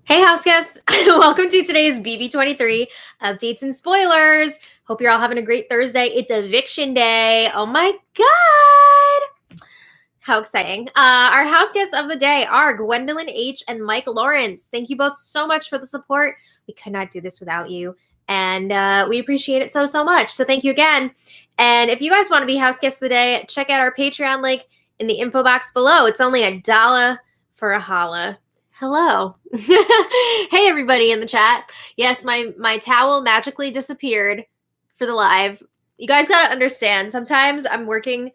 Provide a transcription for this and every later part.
Hey, house guests! Welcome to today's BB23 updates and spoilers. Hope you're all having a great Thursday. It's eviction day. Oh my god! How exciting. Our house guests of the day are Gwendolyn H. and Mike Lawrence. Thank you both so much for the support. We could not do this without you. And we appreciate it so much. So thank you again. And if you guys want to be house guests of the day, check out our Patreon link in the info box below. It's only $1 for a holla. Hello. Hey, everybody in the chat. Yes, my towel magically disappeared for the live. You guys got to understand, sometimes I'm working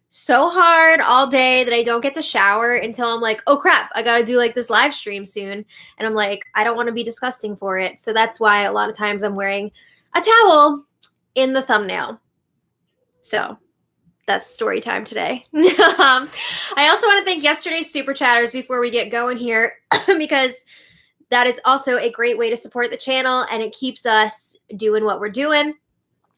so hard all day that I don't get to shower until I'm like, oh crap, I got to do like this live stream soon. And I'm like, I don't want to be disgusting for it. So that's why a lot of times I'm wearing a towel in the thumbnail. So that's story time today. I also want to thank yesterday's super chatters before we get going here because that is also a great way to support the channel and it keeps us doing what we're doing.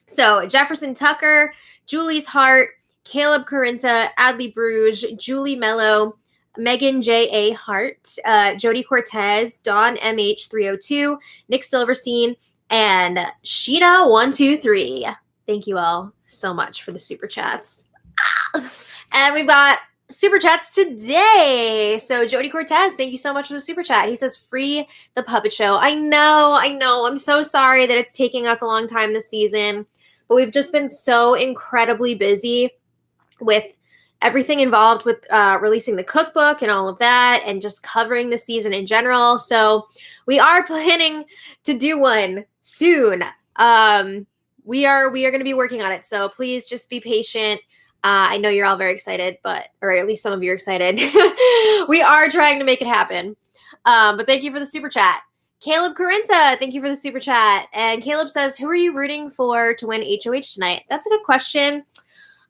So Jefferson Tucker, Julie's Heart, Caleb Corinta, Adley Bruges, Julie Mello, Megan J.A. Hart, Jody Cortez, Dawn MH302, Nick Silverstein, and Sheena123. Thank you all so much for the super chats. And we've got super chats today. So Jody Cortez, thank you so much for the super chat. He says, free the puppet show. I know. I'm so sorry that it's taking us a long time this season, but we've just been so incredibly busy with everything involved with releasing the cookbook and all of that and just covering the season in general. So we are planning to do one soon. We are going to be working on it. So please just be patient. I know you're all very excited, or at least some of you are excited. We are trying to make it happen. But thank you for the super chat. Caleb Corinta, thank you for the super chat. And Caleb says, who are you rooting for to win HOH tonight? That's a good question.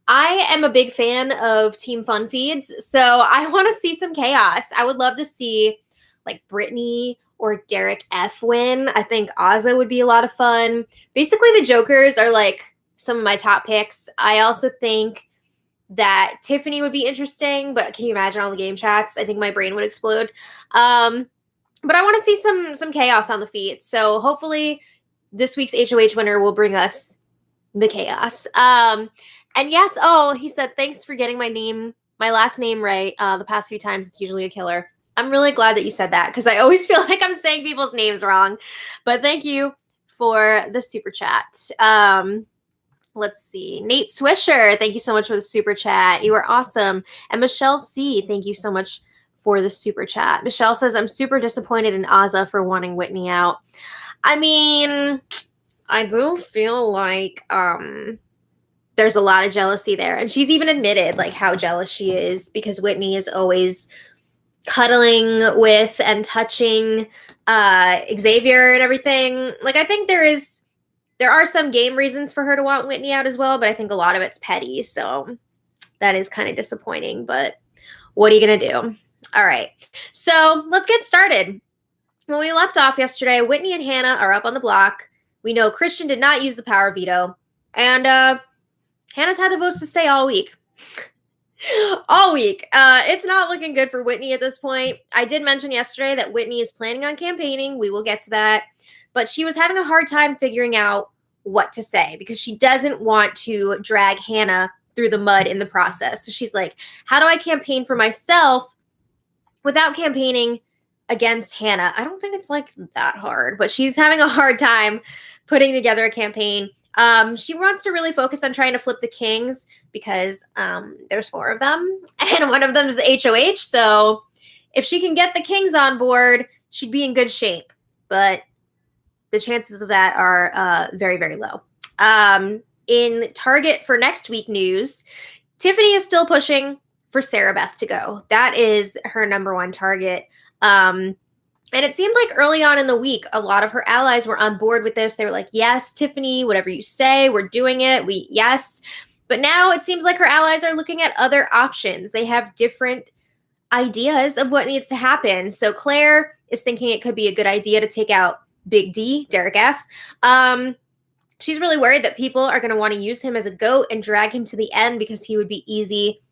I am a big fan of Team Fun Feeds, so I want to see some chaos. I would love to see like Whitney or Derek F win. I think Ozza would be a lot of fun. Basically, the Jokers are like some of my top picks. I also think that Tiffany would be interesting, but can you imagine all the game chats? I think my brain would explode. But I want to see some chaos on the feed. So hopefully this week's HOH winner will bring us the chaos. And yes, he said, thanks for getting my last name right. The past few times it's usually a killer. I'm really glad that you said that because I always feel like I'm saying people's names wrong. But thank you for the super chat. Let's see. Nate Swisher, thank you so much for the super chat. You are awesome. And Michelle C, thank you so much for the super chat. Michelle says, I'm super disappointed in Ozza for wanting Whitney out. I mean, I do feel like there's a lot of jealousy there. And she's even admitted like how jealous she is because Whitney is always cuddling with and touching Xavier and everything. Like, I think there are some game reasons for her to want Whitney out as well, but I think a lot of it's petty. So that is kind of disappointing, but what are you going to do? All right. So let's get started. When we left off yesterday, Whitney and Hannah are up on the block. We know Christian did not use the power veto. And Hannah's had the votes to stay all week. All week. It's not looking good for Whitney at this point. I did mention yesterday that Whitney is planning on campaigning. We will get to that. But she was having a hard time figuring out what to say because she doesn't want to drag Hannah through the mud in the process. So she's like, how do I campaign for myself without campaigning against Hannah? I don't think it's like that hard, but she's having a hard time putting together a campaign. She wants to really focus on trying to flip the kings because there's 4 of them and one of them is the HOH. So if she can get the kings on board, she'd be in good shape. But the chances of that are very, very low. In Target for next week news, Tiffany is still pushing for Sarah Beth to go. That is her number one target. And it seemed like early on in the week, a lot of her allies were on board with this. They were like, yes, Tiffany, whatever you say, we're doing it. Yes. But now it seems like her allies are looking at other options. They have different ideas of what needs to happen. So Claire is thinking it could be a good idea to take out Big D, Derek F. She's really worried that people are going to want to use him as a goat and drag him to the end because he would be easy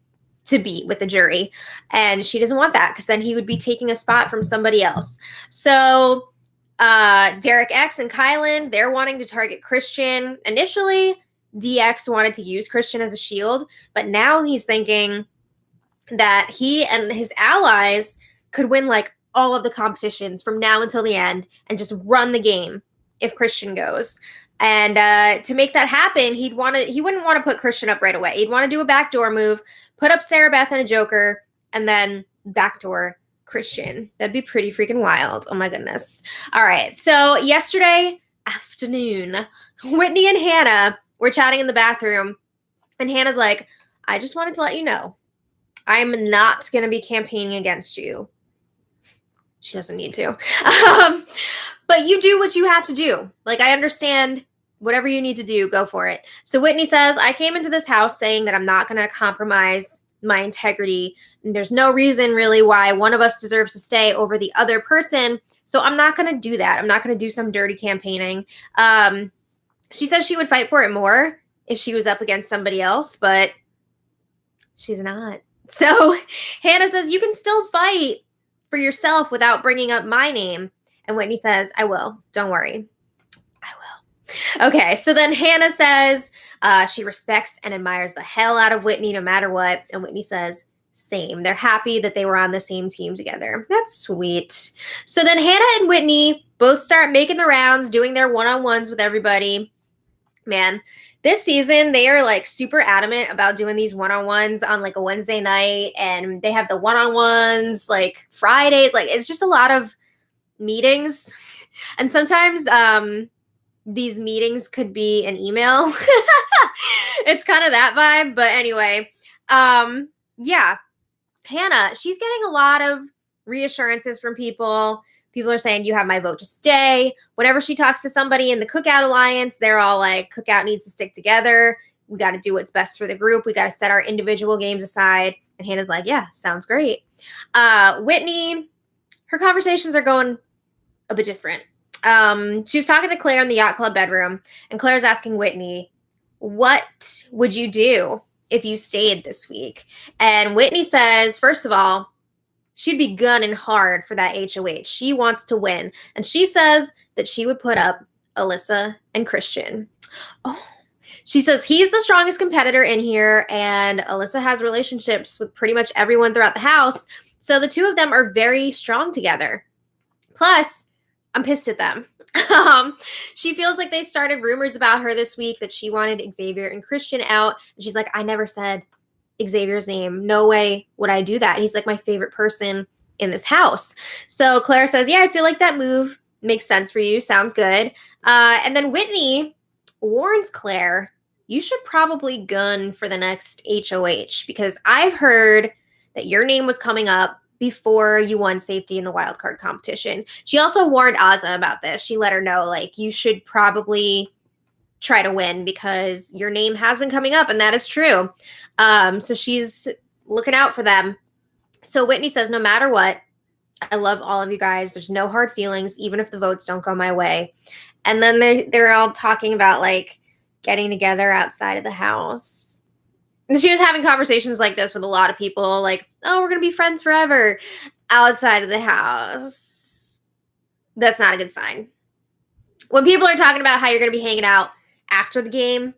to beat with the jury. And she doesn't want that because then he would be taking a spot from somebody else. So Derek X and Kylan, they're wanting to target Christian. Initially, DX wanted to use Christian as a shield, but now he's thinking that he and his allies could win like all of the competitions from now until the end and just run the game if Christian goes. And to make that happen, he wouldn't want to put Christian up right away. He'd want to do a backdoor move, put up Sarah Beth and a Joker, and then backdoor Christian. That'd be pretty freaking wild. Oh my goodness. All right. So yesterday afternoon, Whitney and Hannah were chatting in the bathroom, and Hannah's like, I just wanted to let you know, I'm not going to be campaigning against you. She doesn't need to. But you do what you have to do. Like, I understand whatever you need to do, go for it. So Whitney says, I came into this house saying that I'm not going to compromise my integrity. And there's no reason really why one of us deserves to stay over the other person. So I'm not going to do that. I'm not going to do some dirty campaigning. She says she would fight for it more if she was up against somebody else, but she's not. So Hannah says, you can still fight for yourself without bringing up my name. And Whitney says, I will. Don't worry. I will. Okay, so then Hannah says she respects and admires the hell out of Whitney no matter what. And Whitney says, same. They're happy that they were on the same team together. That's sweet. So then Hannah and Whitney both start making the rounds, doing their one-on-ones with everybody. Man, this season, they are like super adamant about doing these one-on-ones on like a Wednesday night. And they have the one-on-ones like Fridays. Like, it's just a lot of meetings. And sometimes these meetings could be an email. It's kind of that vibe. But anyway, yeah. Hannah, she's getting a lot of reassurances from people. People are saying, you have my vote to stay. Whenever she talks to somebody in the Cookout Alliance, they're all like, Cookout needs to stick together. We got to do what's best for the group. We got to set our individual games aside. And Hannah's like, yeah, sounds great. Whitney, her conversations are going a bit different. She was talking to Claire in the Yacht Club bedroom, and Claire's asking Whitney, what would you do if you stayed this week? And Whitney says, first of all, she'd be gunning hard for that HOH. She wants to win. And she says that she would put up Alyssa and Christian. Oh, she says he's the strongest competitor in here, and Alyssa has relationships with pretty much everyone throughout the house. So the two of them are very strong together. Plus, I'm pissed at them. She feels like they started rumors about her this week that she wanted Xavier and Christian out. And she's like, I never said Xavier's name. No way would I do that. He's like my favorite person in this house. So Claire says, yeah, I feel like that move makes sense for you. Sounds good. And then Whitney warns Claire, you should probably gun for the next HOH because I've heard that your name was coming up before you won safety in the wildcard competition. She also warned Azza about this. She let her know, like, you should probably try to win because your name has been coming up, and that is true. So she's looking out for them. So Whitney says, no matter what, I love all of you guys. There's no hard feelings, even if the votes don't go my way. And then they're all talking about, like, getting together outside of the house. And she was having conversations like this with a lot of people, like, oh, we're going to be friends forever outside of the house. That's not a good sign. When people are talking about how you're going to be hanging out after the game,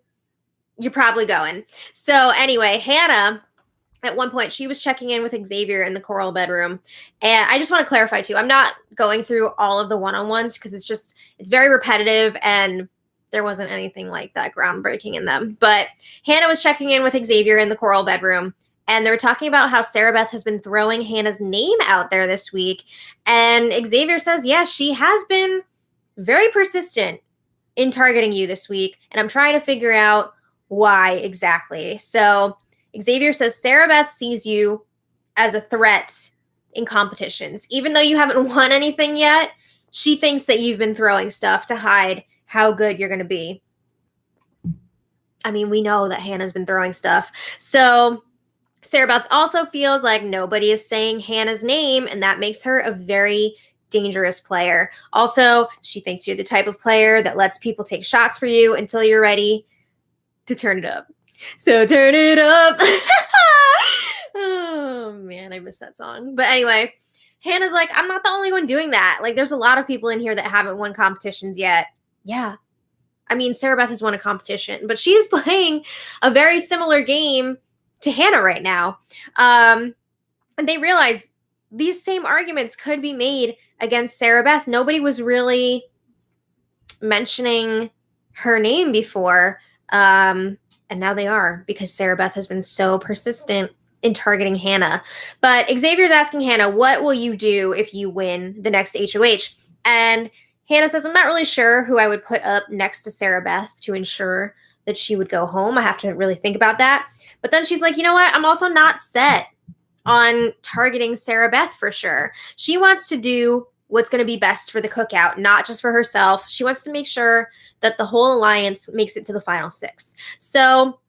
you're probably going. So anyway, Hannah, at one point, she was checking in with Xavier in the coral bedroom. And I just want to clarify, too, I'm not going through all of the one-on-ones because it's very repetitive and there wasn't anything like that groundbreaking in them. But Hannah was checking in with Xavier in the coral bedroom, and they were talking about how Sarah Beth has been throwing Hannah's name out there this week. And Xavier says, yeah, she has been very persistent in targeting you this week, and I'm trying to figure out why exactly. So Xavier says Sarah Beth sees you as a threat in competitions. Even though you haven't won anything yet, she thinks that you've been throwing stuff to hide how good you're going to be. I mean, we know that Hannah's been throwing stuff. So Sarah Beth also feels like nobody is saying Hannah's name, and that makes her a very dangerous player. Also, she thinks you're the type of player that lets people take shots for you until you're ready to turn it up. So turn it up. Oh, man, I miss that song. But anyway, Hannah's like, I'm not the only one doing that. Like, there's a lot of people in here that haven't won competitions yet. Yeah. I mean, Sarah Beth has won a competition, but she is playing a very similar game to Hannah right now. And they realize these same arguments could be made against Sarah Beth. Nobody was really mentioning her name before. And now they are, because Sarah Beth has been so persistent in targeting Hannah. But Xavier's asking Hannah, what will you do if you win the next HOH? And Hannah says, I'm not really sure who I would put up next to Sarah Beth to ensure that she would go home. I have to really think about that. But then she's like, you know what? I'm also not set on targeting Sarah Beth for sure. She wants to do what's going to be best for the cookout, not just for herself. She wants to make sure that the whole alliance makes it to the final 6. So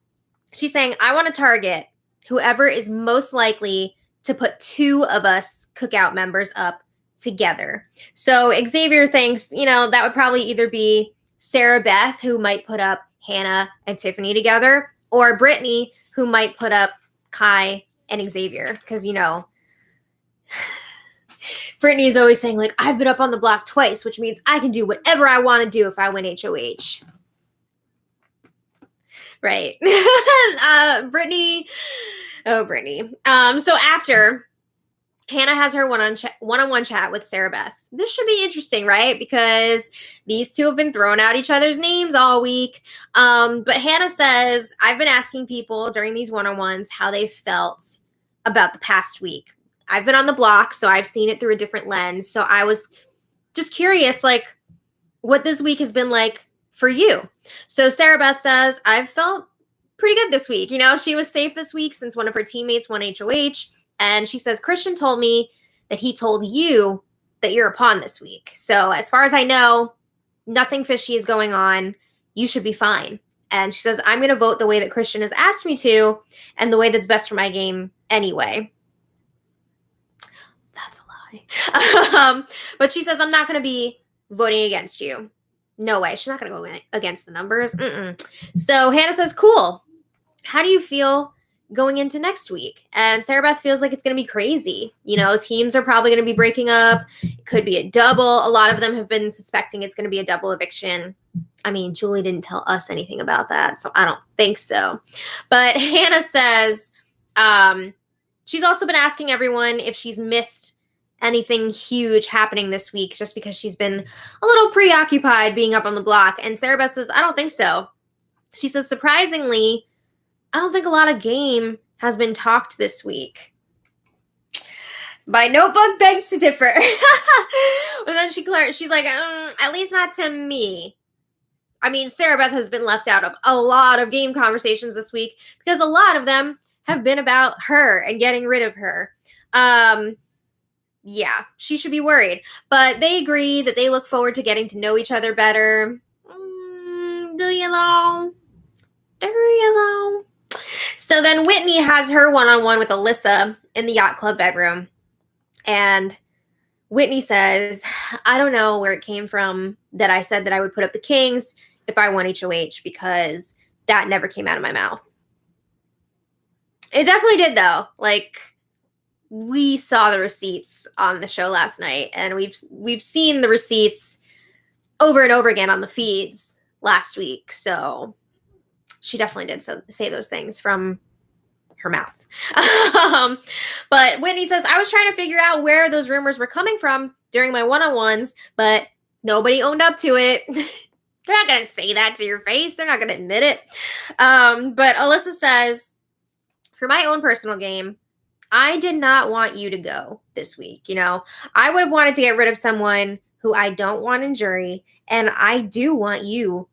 she's saying, I want to target whoever is most likely to put 2 of us cookout members up together. So Xavier thinks, that would probably either be Sarah Beth, who might put up Hannah and Tiffany together, or Brittany, who might put up Kai and Xavier. Because, Brittany is always saying, like, I've been up on the block twice, which means I can do whatever I want to do if I win HOH. Right. Brittany. Oh, Brittany. So after Hannah has her one-on-one chat with Sarah Beth. This should be interesting, right? Because these two have been throwing out each other's names all week. But Hannah says, I've been asking people during these one-on-ones how they felt about the past week. I've been on the block, so I've seen it through a different lens. So I was just curious, like, what this week has been like for you. So Sarah Beth says, I've felt pretty good this week. She was safe this week since one of her teammates won HOH. And she says, Christian told me that he told you that you're a pawn this week. So as far as I know, nothing fishy is going on. You should be fine. And she says, I'm going to vote the way that Christian has asked me to and the way that's best for my game anyway. That's a lie. But she says, I'm not going to be voting against you. No way. She's not going to go against the numbers. So Hannah says, cool. How do you feel going into next week? And Sarah Beth feels like it's going to be crazy. Teams are probably going to be breaking up. It could be a double. A lot of them have been suspecting it's going to be a double eviction. I mean, Julie didn't tell us anything about that, so I don't think so. But Hannah says she's also been asking everyone if she's missed anything huge happening this week just because she's been a little preoccupied being up on the block. And Sarah Beth says, I don't think so. She says, surprisingly, I don't think a lot of game has been talked this week. My notebook begs to differ. And then she's like, at least not to me. I mean, Sarah Beth has been left out of a lot of game conversations this week because a lot of them have been about her and getting rid of her. Yeah, she should be worried. But they agree that they look forward to getting to know each other better. Do you know? So then Whitney has her one-on-one with Alyssa in the yacht club bedroom. And Whitney says, I don't know where it came from that I said that I would put up the Kings if I won HOH, because that never came out of my mouth. It definitely did, though. Like, we saw the receipts on the show last night, and we've seen the receipts over and over again on the feeds last week. So she definitely did say those things from her mouth. But Whitney says, I was trying to figure out where those rumors were coming from during my one-on-ones, but nobody owned up to it. They're not going to say that to your face. They're not going to admit it. But Alyssa says, for my own personal game, I did not want you to go this week. I would have wanted to get rid of someone who I don't want in jury, and I do want you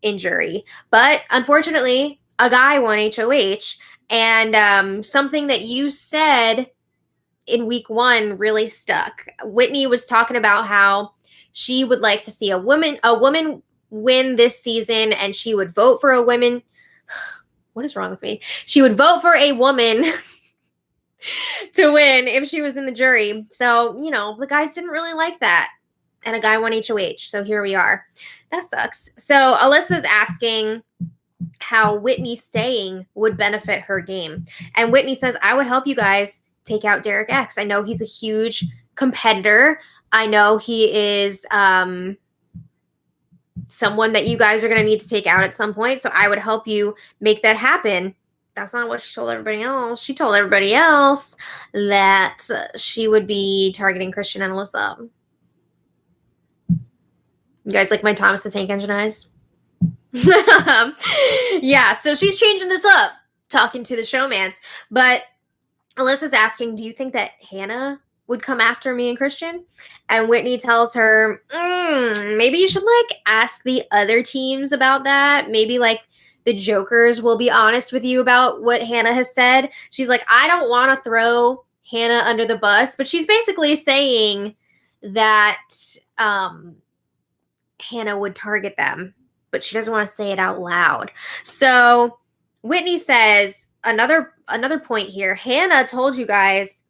in jury. But unfortunately, a guy won HOH, and something that you said in week 1 really stuck. Whitney was talking about how she would like to see a woman win this season, and she would vote for a woman. What is wrong with me? She would vote for a woman to win if she was in the jury. So, the guys didn't really like that. And a guy won HOH. So here we are. That sucks. So Alyssa's asking how Whitney staying would benefit her game. And Whitney says, I would help you guys take out Derek X. I know he's a huge competitor. I know he is someone that you guys are going to need to take out at some point. So I would help you make that happen. That's not what she told everybody else. She told everybody else that she would be targeting Christian and Alyssa. You guys like my Thomas the Tank Engine eyes? Yeah, so she's changing this up, talking to the showmans. But Alyssa's asking, do you think that Hannah would come after me and Christian? And Whitney tells her, maybe you should like ask the other teams about that. Maybe like the Jokers will be honest with you about what Hannah has said. She's like, I don't want to throw Hannah under the bus, but she's basically saying that Hannah would target them, but she doesn't want to say it out loud. So Whitney says, another point here, Hannah told you guys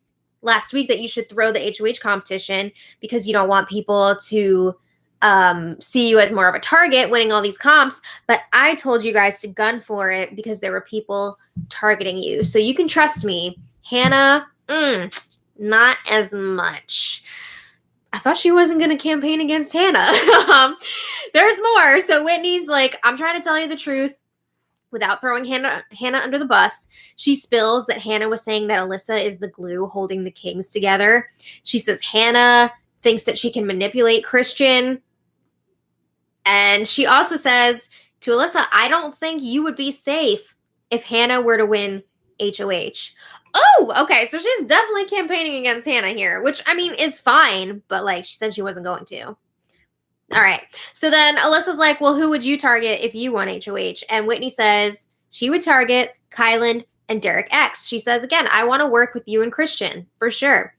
last week that you should throw the HOH competition because you don't want people to see you as more of a target winning all these comps, but I told you guys to gun for it because there were people targeting you. So you can trust me. Hannah, not as much. I thought she wasn't going to campaign against Hannah. There's more. So Whitney's like, I'm trying to tell you the truth without throwing Hannah under the bus. She spills that Hannah was saying that Alyssa is the glue holding the kings together. She says Hannah thinks that she can manipulate Christian. And she also says to Alyssa, I don't think you would be safe if Hannah were to win HOH. Oh, okay. So she's definitely campaigning against Hannah here, which I mean is fine, but like she said she wasn't going to. All right. So then Alyssa's like, well, who would you target if you won HOH? And Whitney says she would target Kyland and Derek X. She says, again, I want to work with you and Christian for sure.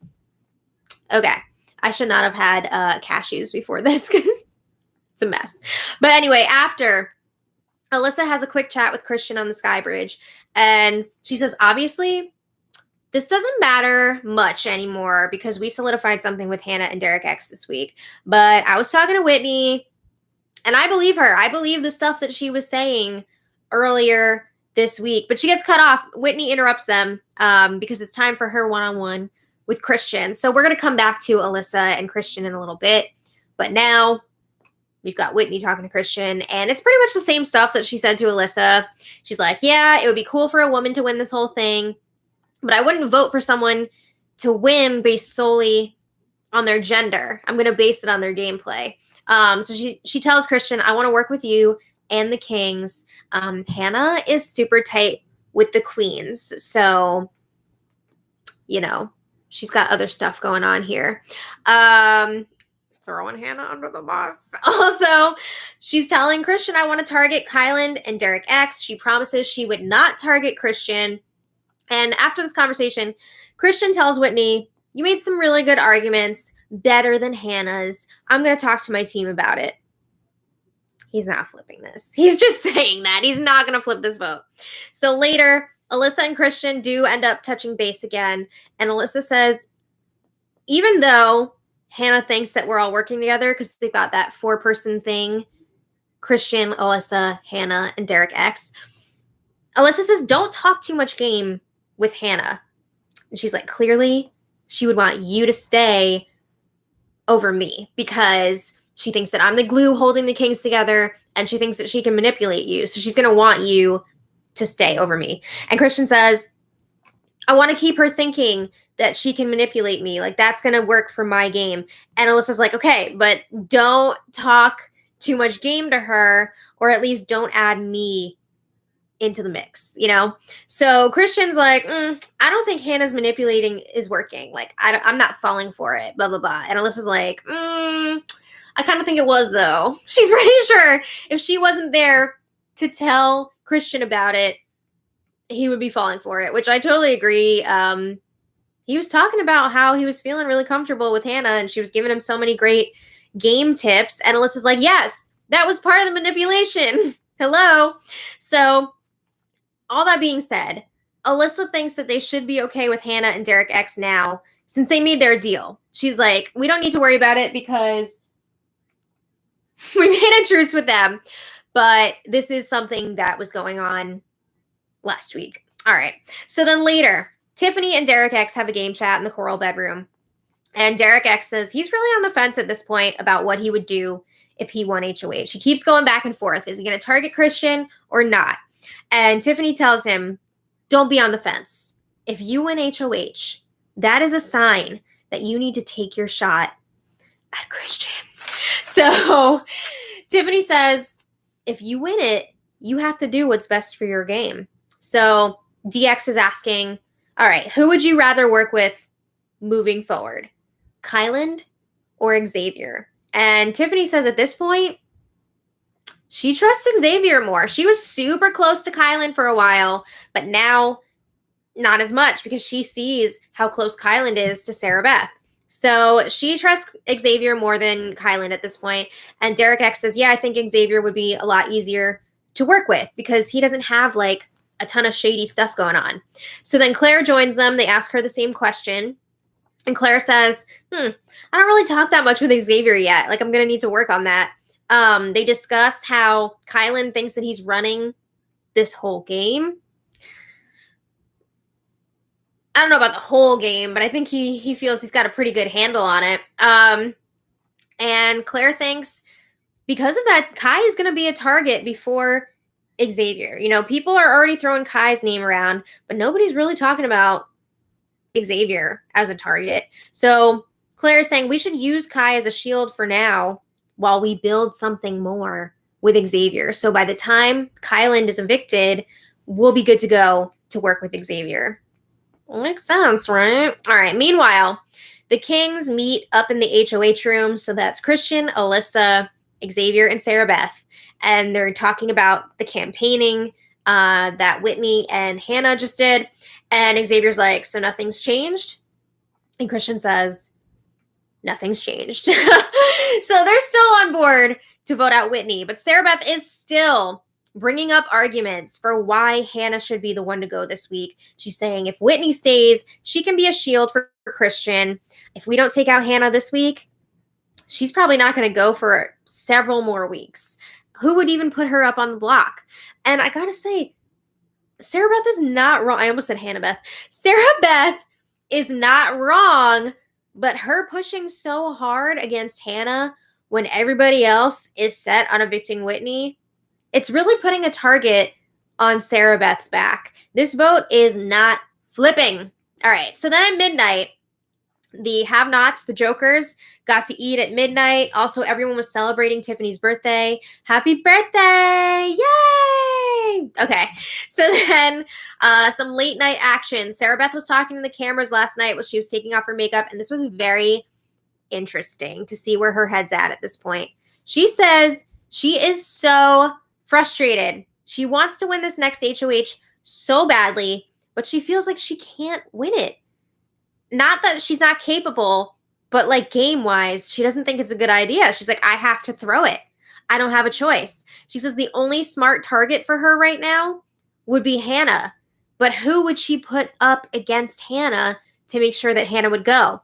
Okay. I should not have had cashews before this because it's a mess. But anyway, after Alyssa has a quick chat with Christian on the Sky Bridge, and she says, obviously, this doesn't matter much anymore because we solidified something with Hannah and Derek X this week. But I was talking to Whitney, and I believe her. I believe the stuff that she was saying earlier this week. But she gets cut off. Whitney interrupts them because it's time for her one-on-one with Christian. So we're going to come back to Alyssa and Christian in a little bit. But now we've got Whitney talking to Christian, and it's pretty much the same stuff that she said to Alyssa. She's like, yeah, it would be cool for a woman to win this whole thing, but I wouldn't vote for someone to win based solely on their gender. I'm going to base it on their gameplay. So she tells Christian, I want to work with you and the kings. Hannah is super tight with the queens. So, you know, she's got other stuff going on here. Throwing Hannah under the bus. Also, she's telling Christian, I want to target Kyland and Derek X. She promises she would not target Christian. And after this conversation, Christian tells Whitney, you made some really good arguments, better than Hannah's. I'm going to talk to my team about it. He's not flipping this. He's just saying that. He's not going to flip this vote. So later, Alyssa and Christian do end up touching base again. And Alyssa says, even though Hannah thinks that we're all working together because they've got that 4-person thing, Christian, Alyssa, Hannah, and Derek X, Alyssa says, don't talk too much game with Hannah. And she's like, clearly she would want you to stay over me because she thinks that I'm the glue holding the kings together and she thinks that she can manipulate you. So she's going to want you to stay over me. And Christian says, I want to keep her thinking that she can manipulate me. Like, that's going to work for my game. And Alyssa's like, okay, but don't talk too much game to her, or at least don't add me into the mix, you know? So Christian's like, I don't think Hannah's manipulating is working. Like, I'm not falling for it, blah, blah, blah. And Alyssa's like, I kind of think it was, though. She's pretty sure if she wasn't there to tell Christian about it, he would be falling for it, which I totally agree. He was talking about how he was feeling really comfortable with Hannah, and she was giving him so many great game tips. And Alyssa's like, yes, that was part of the manipulation. Hello. So all that being said, Alyssa thinks that they should be okay with Hannah and Derek X now since they made their deal. She's like, we don't need to worry about it because we made a truce with them. But this is something that was going on last week. All right. So then later, Tiffany and Derek X have a game chat in the coral bedroom. And Derek X says he's really on the fence at this point about what he would do if he won HOH. He keeps going back and forth. Is he going to target Christian or not? And Tiffany tells him, don't be on the fence. If you win HOH, that is a sign that you need to take your shot at Christian. So Tiffany says, if you win it, you have to do what's best for your game. So DX is asking, all right, who would you rather work with moving forward? Kyland or Xavier? And Tiffany says at this point, she trusts Xavier more. She was super close to Kyland for a while, but now not as much because she sees how close Kyland is to Sarah Beth. So she trusts Xavier more than Kyland at this point. And Derek X says, yeah, I think Xavier would be a lot easier to work with because he doesn't have like a ton of shady stuff going on. So then Claire joins them. They ask her the same question. And Claire says, I don't really talk that much with Xavier yet. Like, I'm going to need to work on that. They discuss how Kyland thinks that he's running this whole game. I don't know about the whole game, but I think he feels he's got a pretty good handle on it. And Claire thinks because of that, Kai is going to be a target before Xavier. You know, people are already throwing Kai's name around, but nobody's really talking about Xavier as a target. So Claire is saying we should use Kai as a shield for now while we build something more with Xavier. So by the time Kyland is evicted, we'll be good to go to work with Xavier. Makes sense, right? All right. Meanwhile, the Kings meet up in the HOH room. So that's Christian, Alyssa, Xavier, and Sarah Beth. And they're talking about the campaigning that Whitney and Hannah just did. And Xavier's like, so nothing's changed? And Christian says, nothing's changed. So they're still on board to vote out Whitney. But Sarah Beth is still bringing up arguments for why Hannah should be the one to go this week. She's saying if Whitney stays, she can be a shield for Christian. If we don't take out Hannah this week, she's probably not going to go for several more weeks. Who would even put her up on the block? And I got to say, Sarah Beth is not wrong. I almost said Hannah Beth. Sarah Beth is not wrong, but her pushing so hard against Hannah when everybody else is set on evicting Whitney, it's really putting a target on Sarah Beth's back. This vote is not flipping. All right, so then at midnight, the have-nots, the jokers, got to eat at midnight. Also, everyone was celebrating Tiffany's birthday. Happy birthday! Yay! Okay, so then some late night action. Sarah Beth was talking to the cameras last night when she was taking off her makeup, and this was very interesting to see where her head's at this point. She says she is so frustrated. She wants to win this next HOH so badly, but she feels like she can't win it. Not that she's not capable, but like game-wise, she doesn't think it's a good idea. She's like, I have to throw it. I don't have a choice. She says the only smart target for her right now would be Hannah. But who would she put up against Hannah to make sure that Hannah would go?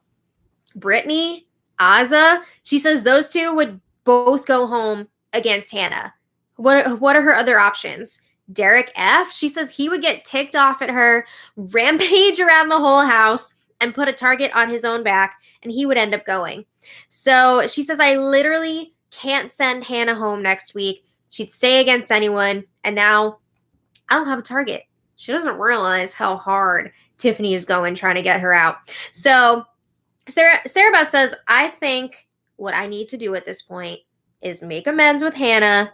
Brittany? Azah? She says those two would both go home against Hannah. What are her other options? Derek F? She says he would get ticked off at her, rampage around the whole house, and put a target on his own back, and he would end up going. So she says, I literally can't send Hannah home next week. She'd stay against anyone, and now I don't have a target. She doesn't realize how hard Tiffany is going trying to get her out. So Sarah Beth says, I think what I need to do at this point is make amends with Hannah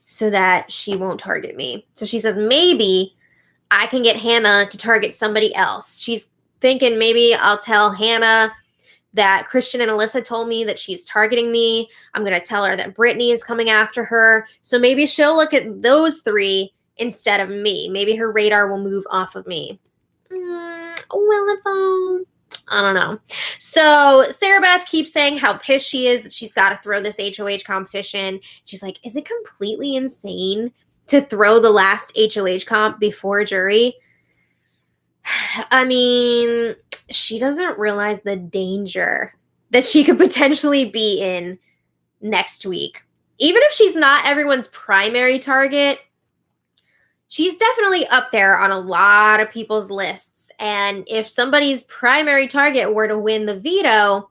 so that she won't target me. So she says, maybe I can get Hannah to target somebody else. She's thinking maybe I'll tell Hannah that Christian and Alyssa told me that she's targeting me. I'm going to tell her that Brittany is coming after her. So maybe she'll look at those three instead of me. Maybe her radar will move off of me. I don't know. So Sarah Beth keeps saying how pissed she is that she's got to throw this HOH competition. She's like, is it completely insane to throw the last HOH comp before jury? I mean, she doesn't realize the danger that she could potentially be in next week even if she's not everyone's primary target, she's definitely up there on a lot of people's lists. And if somebody's primary target were to win the veto,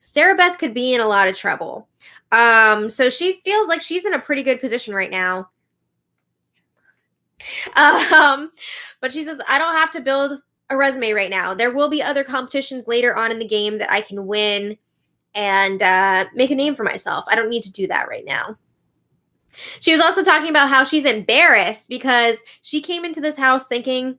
Sarah Beth could be in a lot of trouble. So she feels like she's in a pretty good position right now. But she says, I don't have to build a resume right now. There will be other competitions later on in the game that I can win and make a name for myself. I don't need to do that right now. She was also talking about how she's embarrassed because she came into this house thinking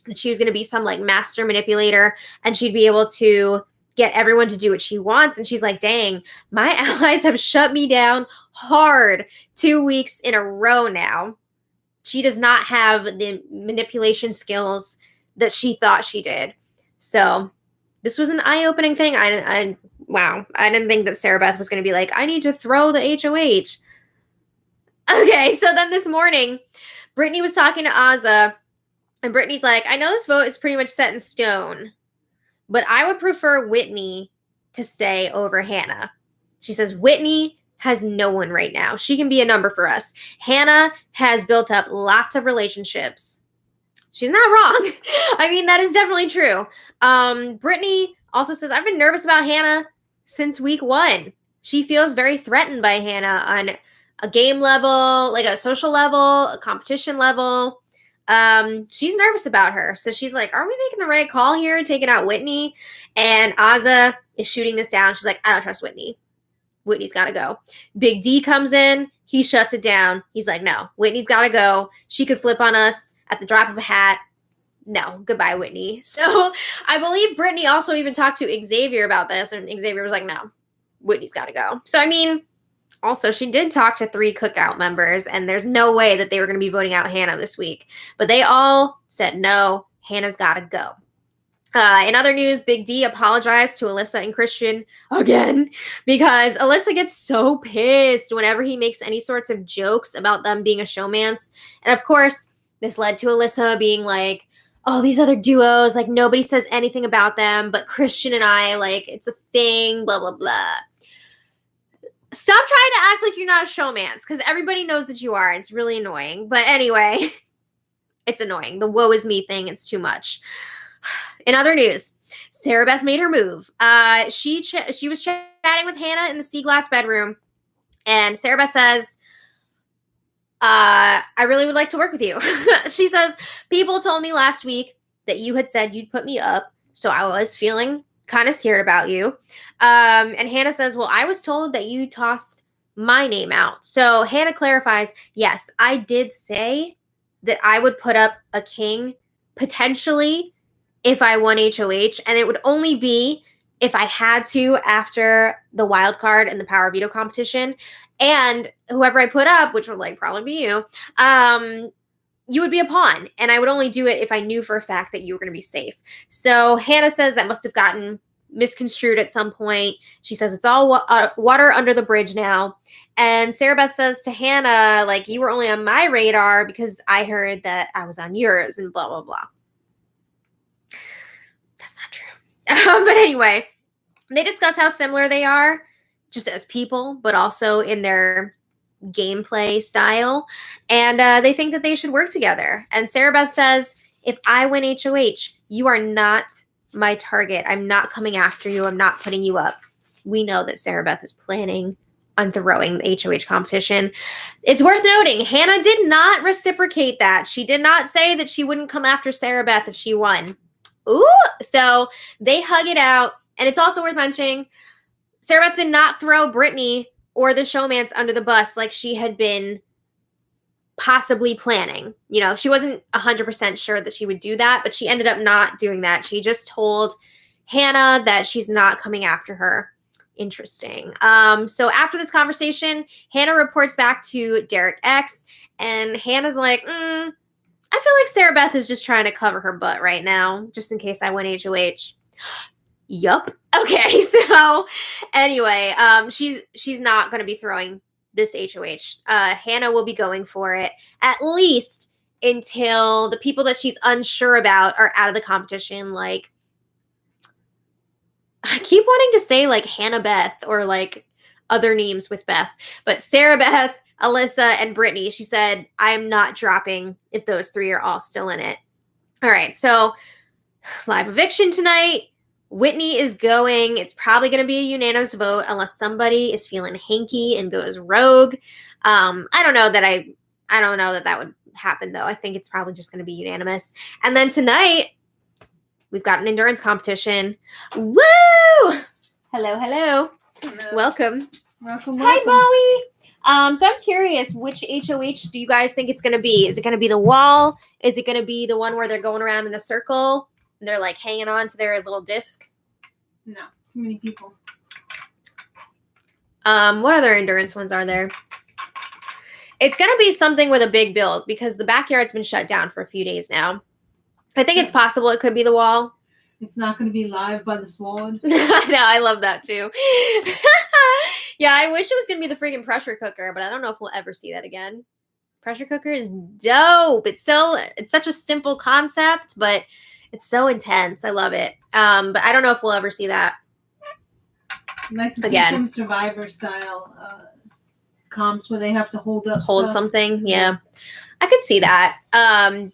that she was going to be some like master manipulator and she'd be able to get everyone to do what she wants. And she's like, dang, my allies have shut me down hard 2 weeks in a row now. She does not have the manipulation skills that she thought she did. So this was an eye-opening thing. Wow. I didn't think that Sarah Beth was going to be like, I need to throw the HOH. Okay, so then this morning, Brittany was talking to Azah, and Brittany's like, I know this vote is pretty much set in stone, but I would prefer Whitney to stay over Hannah. She says, Whitney has no one right now. She can be a number for us. Hannah has built up lots of relationships. She's not wrong. I mean, that is definitely true. Brittany also says, I've been nervous about Hannah since week 1. She feels very threatened by Hannah on a game level, like a social level, a competition level. She's nervous about her. So she's like, are we making the right call here, taking out Whitney? And Azah is shooting this down. She's like, I don't trust Whitney. Whitney's got to go. Big D comes in. He shuts it down. He's like, no, Whitney's got to go. She could flip on us at the drop of a hat. No, goodbye, Whitney. So I believe Brittany also even talked to Xavier about this. And Xavier was like, no, Whitney's got to go. So, I mean, also, she did talk to 3 cookout members, and there's no way that they were going to be voting out Hannah this week. But they all said, no, Hannah's got to go. In other news, Big D apologized to Alyssa and Christian again because Alyssa gets so pissed whenever he makes any sorts of jokes about them being a showmance. And of course, this led to Alyssa being like, oh, these other duos, like nobody says anything about them, but Christian and I, like, it's a thing, blah, blah, blah. Stop trying to act like you're not a showmance, because everybody knows that you are. It's really annoying. But anyway, it's annoying. The woe is me thing, it's too much. In other news, Sarah Beth made her move. She was chatting with Hannah in the sea glass bedroom, and Sarah Beth says, I really would like to work with you. She says, people told me last week that you had said you'd put me up, so I was feeling kind of scared about you. And Hannah says, well, I was told that you tossed my name out. So Hannah clarifies, yes, I did say that I would put up a king potentially if I won HOH, and it would only be if I had to after the wild card and the power veto competition. And whoever I put up, which would like probably be you, you would be a pawn. And I would only do it if I knew for a fact that you were going to be safe. So Hannah says that must have gotten misconstrued at some point. She says it's all water under the bridge now. And Sarah Beth says to Hannah, like, you were only on my radar because I heard that I was on yours and blah, blah, blah. That's not true. But anyway, they discuss how similar they are just as people, but also in their gameplay style. And they think that they should work together. And Sarah Beth says, if I win HOH, you are not my target. I'm not coming after you. I'm not putting you up. We know that Sarah Beth is planning on throwing the HOH competition. It's worth noting, Hannah did not reciprocate that. She did not say that she wouldn't come after Sarah Beth if she won. Ooh, so they hug it out. And it's also worth mentioning, Sarah Beth did not throw Brittany or the showmance under the bus like she had been possibly planning. You know, she wasn't 100% sure that she would do that, but she ended up not doing that. She just told Hannah that she's not coming after her. Interesting. So after this conversation, Hannah reports back to Derek X, and Hannah's like, I feel like Sarah Beth is just trying to cover her butt right now, just in case I win HOH. Yup. Okay, so anyway, she's not going to be throwing this HOH. Hannah will be going for it, at least until the people that she's unsure about are out of the competition. Like, I keep wanting to say like Hannah Beth or like other names with Beth. But Sarah Beth, Alyssa, and Brittany, she said, I'm not dropping if those 3 are all still in it. All right, so live eviction tonight. Whitney is going. It's probably going to be a unanimous vote unless somebody is feeling hanky and goes rogue. I don't know that would happen though. I think it's probably just going to be unanimous. And then tonight we've got an endurance competition. Woo! Hello. Hello. Welcome. Welcome. Hi, Bowie. So I'm curious, which HOH do you guys think it's going to be? Is it going to be the wall? Is it going to be the one where they're going around in a circle and they're like hanging on to their little disc? No, too many people. What other endurance ones are there? It's going to be something with a big build because the backyard's been shut down for a few days now. I think it's possible it could be the wall. It's not going to be live by the sword. I know, I love that too. Yeah, I wish it was going to be the freaking pressure cooker, but I don't know if we'll ever see that again. Pressure cooker is dope. It's such a simple concept, but it's so intense. I love it. But I don't know if we'll ever see that. I'd like to see some Survivor style comps where they have to hold something. Yeah. I could see that.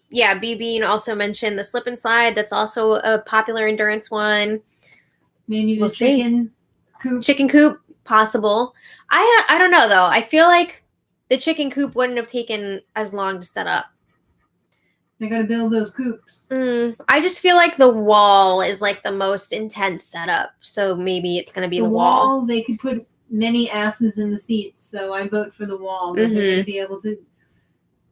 Yeah, B Bean also mentioned the slip and slide. That's also a popular endurance one. Maybe the chicken coop. Chicken coop, possible. I don't know though. I feel like the chicken coop wouldn't have taken as long to set up. They gotta build those coops. I just feel like the wall is like the most intense setup. So maybe it's gonna be the wall. They could put many asses in the seats, so I vote for the wall. That they're gonna be able to.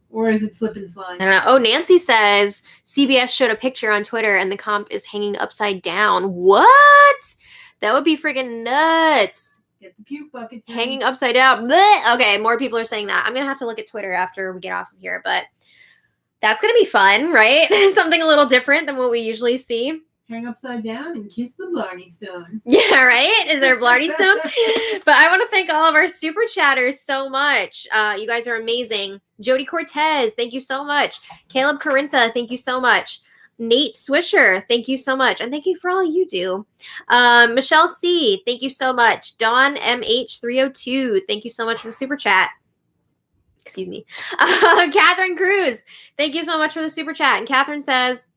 Or is it slip and slide? I don't know. Oh, Nancy says CBS showed a picture on Twitter and the comp is hanging upside down. What? That would be friggin' nuts. Get the puke buckets. Hanging upside down. Blech. Okay, more people are saying that. I'm going to have to look at Twitter after we get off of here, but that's going to be fun, right? Something a little different than what we usually see. Hang upside down and kiss the Blarney Stone. Yeah, right? Is there a Blarney Stone? But I want to thank all of our super chatters so much. You guys are amazing. Jody Cortez, thank you so much. Caleb Carinta, thank you so much. Nate Swisher, thank you so much. And thank you for all you do. Michelle C., thank you so much. Dawn MH302, thank you so much for the super chat. Excuse me. Catherine Cruz, thank you so much for the super chat. And Catherine says,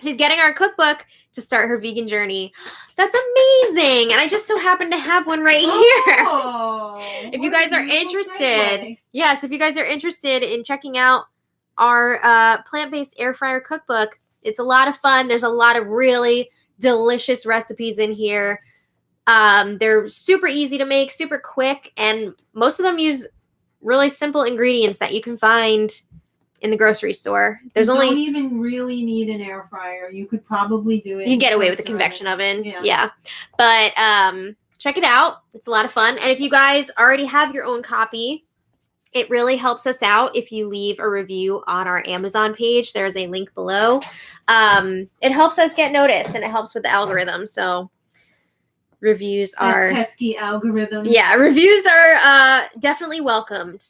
she's getting our cookbook to start her vegan journey. That's amazing. And I just so happen to have one right here. If you guys are interested, yes, if you guys are interested in checking out our plant-based Airfryer cookbook, it's a lot of fun. There's a lot of really delicious recipes in here. They're super easy to make, super quick, and most of them use really simple ingredients that you can find in the grocery store. You don't even really need an air fryer. You could probably do it. You get away with a convection oven. Yeah. But check it out. It's a lot of fun. And if you guys already have your own copy, it really helps us out if you leave a review on our Amazon page. There's a link below. It helps us get noticed and it helps with the algorithm. So reviews are... pesky algorithm. Yeah, reviews are definitely welcomed.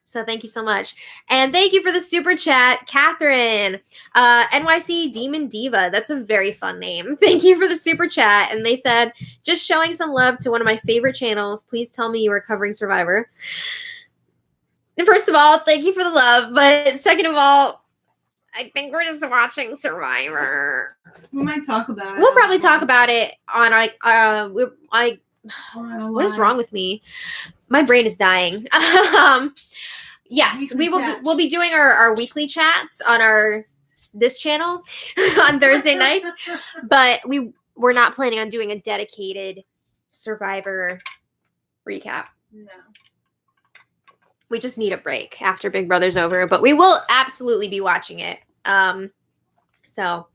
So thank you so much. And thank you for the super chat, Catherine. NYC Demon Diva. That's a very fun name. Thank you for the super chat. And they said, just showing some love to one of my favorite channels. Please tell me you are covering Survivor. And first of all, thank you for the love. But second of all, I think we're just watching Survivor. We might talk about it. We'll probably talk about it on what is wrong with me? My brain is dying. Yes, we'll be doing our weekly chats on this channel on Thursday nights, but we're not planning on doing a dedicated Survivor recap. No. We just need a break after Big Brother's over, but we will absolutely be watching it. So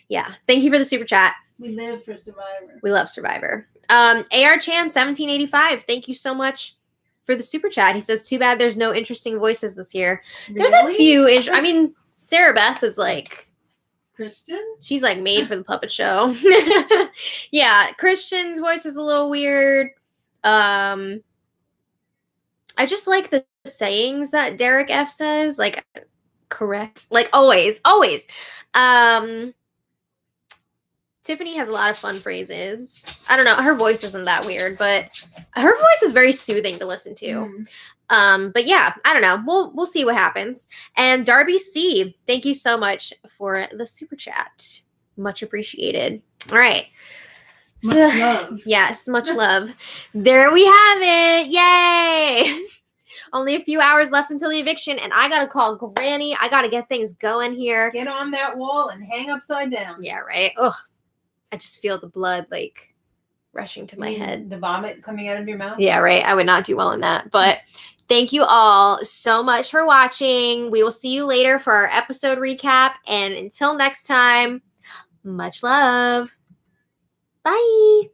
yeah, thank you for the super chat. We live for Survivor. We love Survivor. AR Chan 1785, thank you so much for the super chat. He says, too bad there's no interesting voices this year. Really? There's a few. Sarah Beth is like Christian. She's like made for the puppet show. Yeah, Christian's voice is a little weird. I just like the sayings that Derek F says, like correct, like always. Tiffany has a lot of fun phrases. I don't know. Her voice isn't that weird, but her voice is very soothing to listen to. But yeah, I don't know. We'll see what happens. And Darby C, thank you so much for the super chat. Much appreciated. All right. Much love. Yes, much love. There we have it. Yay. Only a few hours left until the eviction, and I gotta call Granny. I gotta get things going here. Get on that wall and hang upside down. Yeah, right. Ugh. I just feel the blood like rushing to my head. The vomit coming out of your mouth? Yeah, right. I would not do well in that. But thank you all so much for watching. We will see you later for our episode recap. And until next time, much love. Bye.